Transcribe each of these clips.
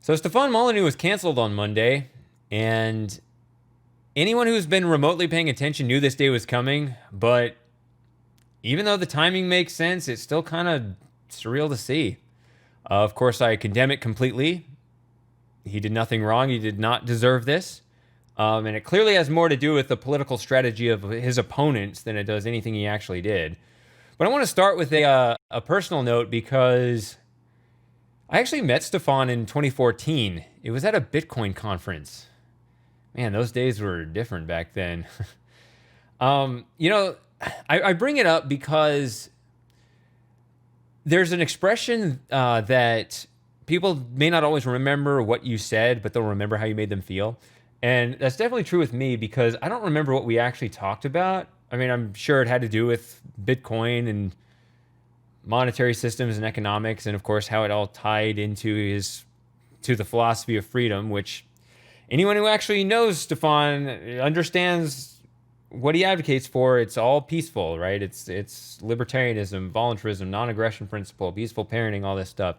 So Stefan Molyneux was canceled on Monday, and anyone who's been remotely paying attention knew this day was coming, but even though the timing makes sense, it's still kind of surreal to see. Of course, I condemn it completely. He did nothing wrong. He did not deserve this. And it clearly has more to do with the political strategy of his opponents than it does anything he actually did. But I want to start with a personal note because I actually met Stefan in 2014. It was at a Bitcoin conference. Man, those days were different back then. You know, I bring it up because there's an expression that people may not always remember what you said, but they'll remember how you made them feel. And that's definitely true with me because I don't remember what we actually talked about. I mean, I'm sure it had to do with Bitcoin and monetary systems and economics, and of course, how it all tied into the philosophy of freedom, which anyone who actually knows Stefan understands what he advocates for. It's all peaceful, right? It's libertarianism, voluntarism, non-aggression principle, peaceful parenting, all this stuff.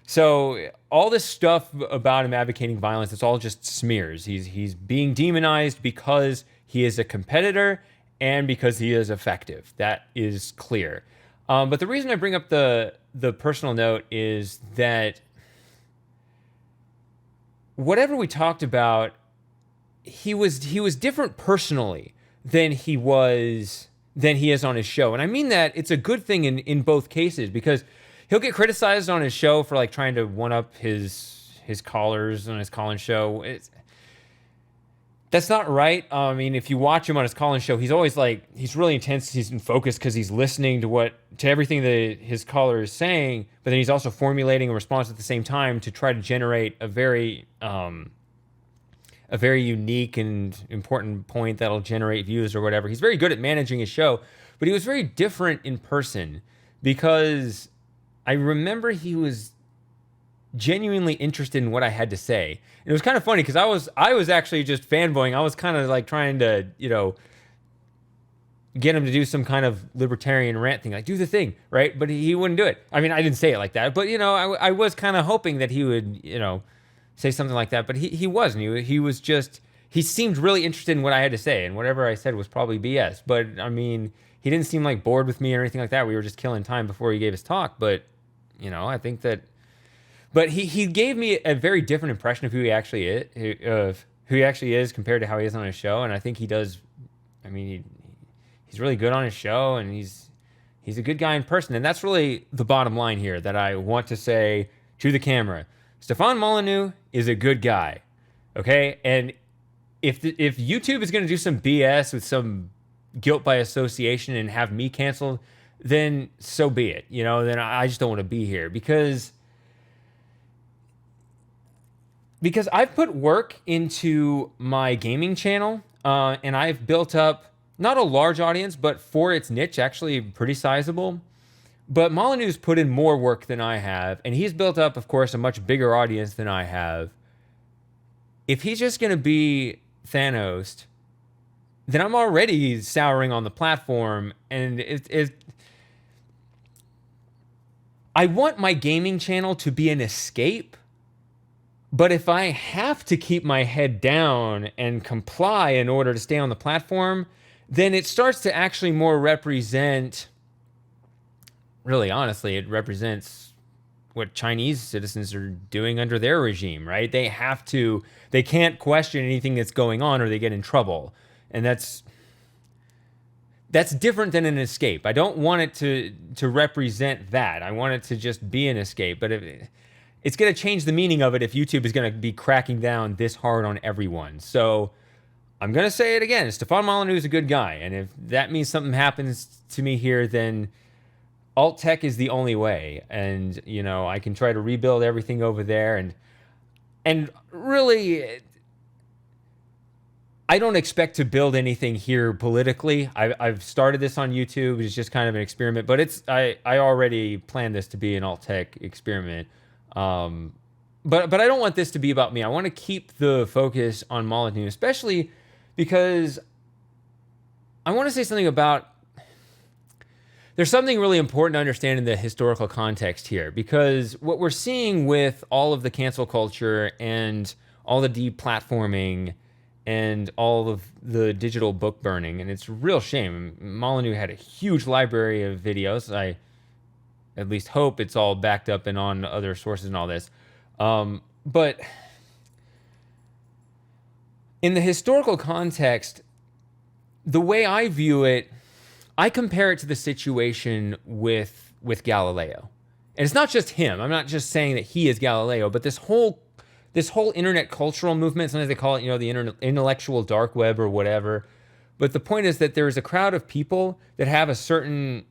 So all this stuff about him advocating violence, it's all just smears. He's being demonized because he is a competitor and because he is effective. That is clear. But the reason I bring up the personal note is that whatever we talked about, he was different personally than he is on his show. And I mean that it's a good thing in both cases, because he'll get criticized on his show for like trying to one up his callers on his call-in show. That's not right. I mean, if you watch him on his call-in show, he's always like, he's really intense. He's in focus because he's listening to everything that his caller is saying, but then he's also formulating a response at the same time to try to generate a very unique and important point that'll generate views or whatever. He's very good at managing his show, but he was very different in person because I remember he was genuinely interested in what I had to say. And it was kind of funny because I was actually just fanboying. I was kind of like trying to, get him to do some kind of libertarian rant thing, like do the thing, right? But he wouldn't do it. I mean, I didn't say it like that, but I was kind of hoping that he would, say something like that. But he wasn't. He seemed really interested in what I had to say, and whatever I said was probably BS. But I mean, he didn't seem like bored with me or anything like that. We were just killing time before he gave his talk. But I think that. But he gave me a very different impression of who he actually is compared to how he is on his show, and I think he does. I mean, he's really good on his show, and he's a good guy in person, and that's really the bottom line here that I want to say to the camera. Stefan Molyneux is a good guy, okay? And if YouTube is going to do some BS with some guilt by association and have me canceled, then so be it. Then I just don't want to be here because I've put work into my gaming channel, and I've built up not a large audience, but for its niche, actually pretty sizable. But Molyneux's put in more work than I have, and he's built up, of course, a much bigger audience than I have. If he's just going to be Thanos, then I'm already souring on the platform, and I want my gaming channel to be an escape. But if I have to keep my head down and comply in order to stay on the platform, then it starts to actually more represent, really honestly, it represents what Chinese citizens are doing under their regime, right? They can't question anything that's going on or they get in trouble. And that's different than an escape. I don't want it to represent that. I want it to just be an escape. But it's going to change the meaning of it if YouTube is going to be cracking down this hard on everyone. So I'm going to say it again. Stefan Molyneux is a good guy. And if that means something happens to me here, then alt tech is the only way. And, I can try to rebuild everything over there. And really, I don't expect to build anything here politically. I've started this on YouTube. It's just kind of an experiment. But I already planned this to be an alt tech experiment. But I don't want this to be about me. I want to keep the focus on Molyneux, especially because I want to say something about there's something really important to understand in the historical context here, because what we're seeing with all of the cancel culture and all the deplatforming and all of the digital book burning, and it's a real shame. Molyneux had a huge library of videos. I at least hope it's all backed up and on other sources and all this. But in the historical context, the way I view it, I compare it to the situation with Galileo. And it's not just him. I'm not just saying that he is Galileo, but this whole internet cultural movement, sometimes they call it, the intellectual dark web or whatever. But the point is that there is a crowd of people that have a certain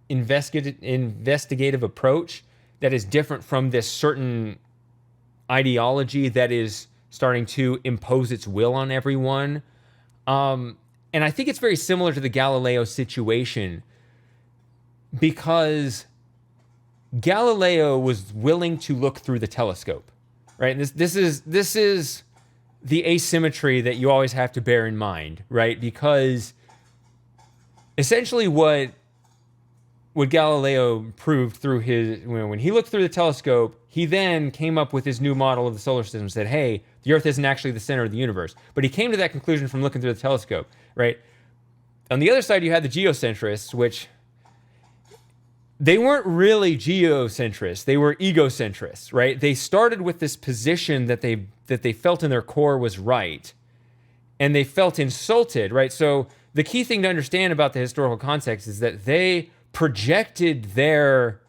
investigative approach that is different from this certain ideology that is starting to impose its will on everyone. And I think it's very similar to the Galileo situation, because Galileo was willing to look through the telescope, right? This is the asymmetry that you always have to bear in mind, right? Because essentially what Galileo proved through when he looked through the telescope, he then came up with his new model of the solar system and said, hey, the Earth isn't actually the center of the universe. But he came to that conclusion from looking through the telescope, right? On the other side, you had the geocentrists, which they weren't really geocentrists. They were egocentrists, right? They started with this position that they felt in their core was right, and they felt insulted, right? So the key thing to understand about the historical context is that they projected their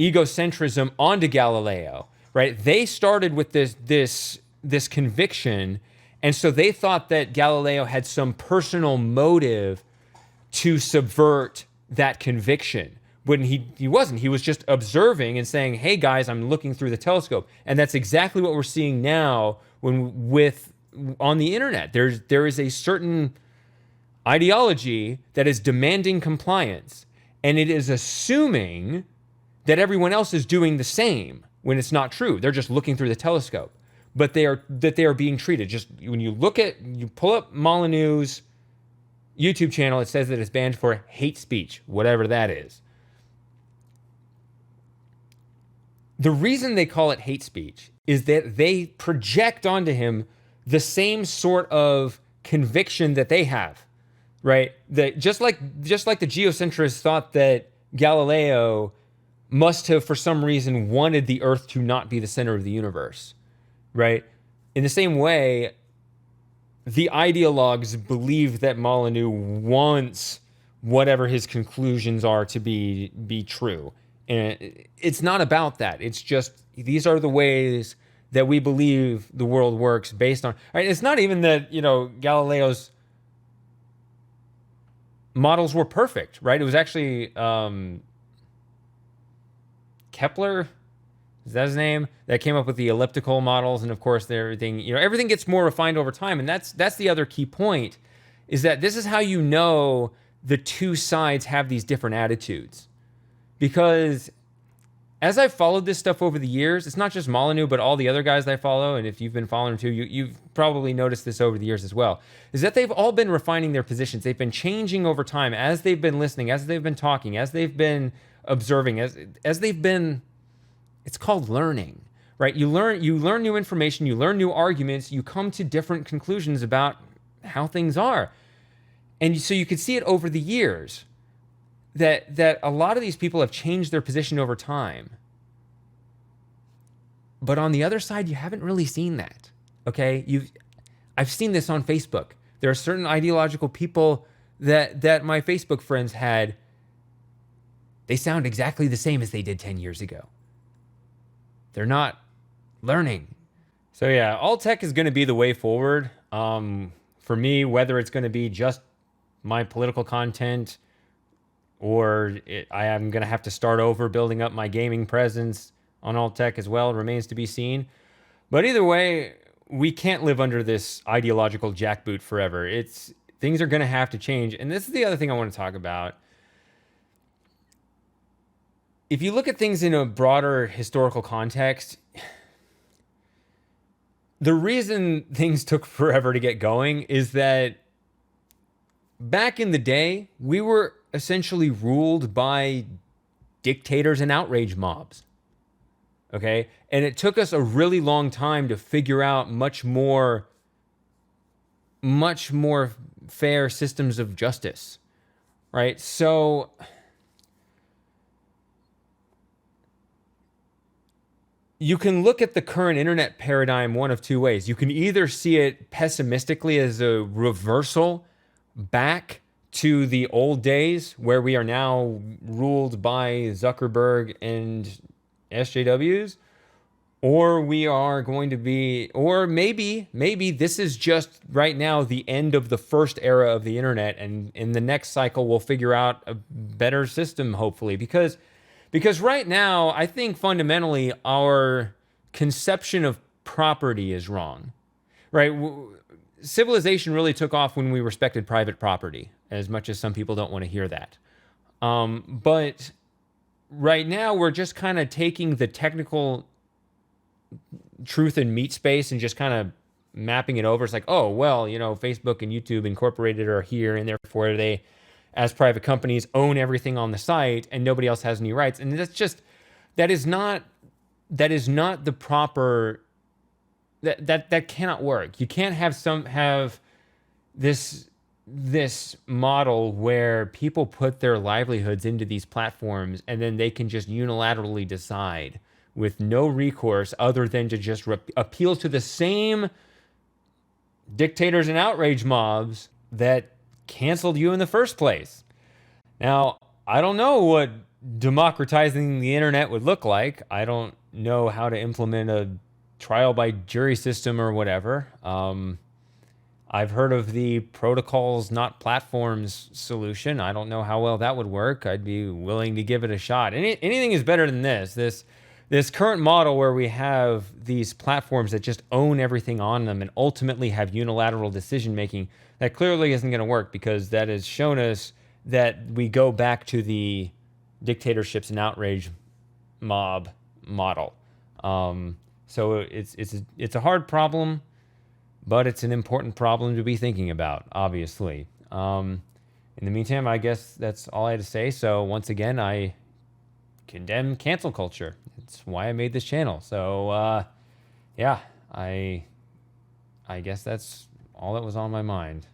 egocentrism onto Galileo, right? They started with this conviction, and so they thought that Galileo had some personal motive to subvert that conviction. When he wasn't. He was just observing and saying, hey guys, I'm looking through the telescope. And that's exactly what we're seeing now on the internet. There is a certain ideology that is demanding compliance, and it is assuming that everyone else is doing the same when it's not true. They're just looking through the telescope. But they are being treated. Just when you pull up Molyneux's YouTube channel, it says that it's banned for hate speech, whatever that is. The reason they call it hate speech is that they project onto him the same sort of conviction that they have, right? That just like the geocentrists thought that Galileo must have, for some reason, wanted the Earth to not be the center of the universe, right? In the same way, the ideologues believe that Molyneux wants whatever his conclusions are to be true. And it's not about that. It's just, these are the ways that we believe the world works based on. Right? It's not even that, Galileo's models were perfect, right? It was actually Kepler, is that his name? That came up with the elliptical models, and of course everything gets more refined over time. And that's the other key point, is that this is how you know the two sides have these different attitudes. Because as I've followed this stuff over the years, it's not just Molyneux, but all the other guys that I follow, and if you've been following them too, you've probably noticed this over the years as well, is that they've all been refining their positions. They've been changing over time as they've been listening, as they've been talking, as they've been observing, as they've been, it's called learning, right? You learn new information, you learn new arguments, you come to different conclusions about how things are. And so you can see it over the years. That a lot of these people have changed their position over time. But on the other side, you haven't really seen that, okay? I've seen this on Facebook. There are certain ideological people that my Facebook friends had. They sound exactly the same as they did 10 years ago. They're not learning. So yeah, alt tech is going to be the way forward. For me, whether it's going to be just my political content, or I am going to have to start over building up my gaming presence on alt tech as well, remains to be seen. But either way, we can't live under this ideological jackboot forever. Things are going to have to change. And this is the other thing I want to talk about. If you look at things in a broader historical context, the reason things took forever to get going is that back in the day, we were essentially ruled by dictators and outrage mobs. Okay? And it took us a really long time to figure out much more fair systems of justice. Right? So you can look at the current internet paradigm one of two ways. You can either see it pessimistically as a reversal back to the old days where we are now ruled by Zuckerberg and SJWs, or we are going to be, or maybe this is just right now the end of the first era of the internet, and in the next cycle we'll figure out a better system, hopefully, because right now I think fundamentally our conception of property is wrong, right? Civilization really took off when we respected private property, as much as some people don't want to hear that. But right now we're just kind of taking the technical truth and meat space and just kind of mapping it over. It's like, oh, well, Facebook and YouTube Incorporated are here, and therefore they, as private companies, own everything on the site and nobody else has any rights. And that is not the proper, that cannot work. You can't have this model where people put their livelihoods into these platforms and then they can just unilaterally decide with no recourse other than to just appeal to the same dictators and outrage mobs that canceled you in the first place. Now, I don't know what democratizing the internet would look like. I don't know how to implement a trial by jury system or whatever. I've heard of the protocols, not platforms solution. I don't know how well that would work. I'd be willing to give it a shot. Anything is better than this current model where we have these platforms that just own everything on them and ultimately have unilateral decision making. That clearly isn't going to work, because that has shown us that we go back to the dictatorships and outrage mob model. So it's a hard problem, but it's an important problem to be thinking about, obviously. In the meantime, I guess that's all I had to say. So once again, I condemn cancel culture. It's why I made this channel. So yeah, I guess that's all that was on my mind.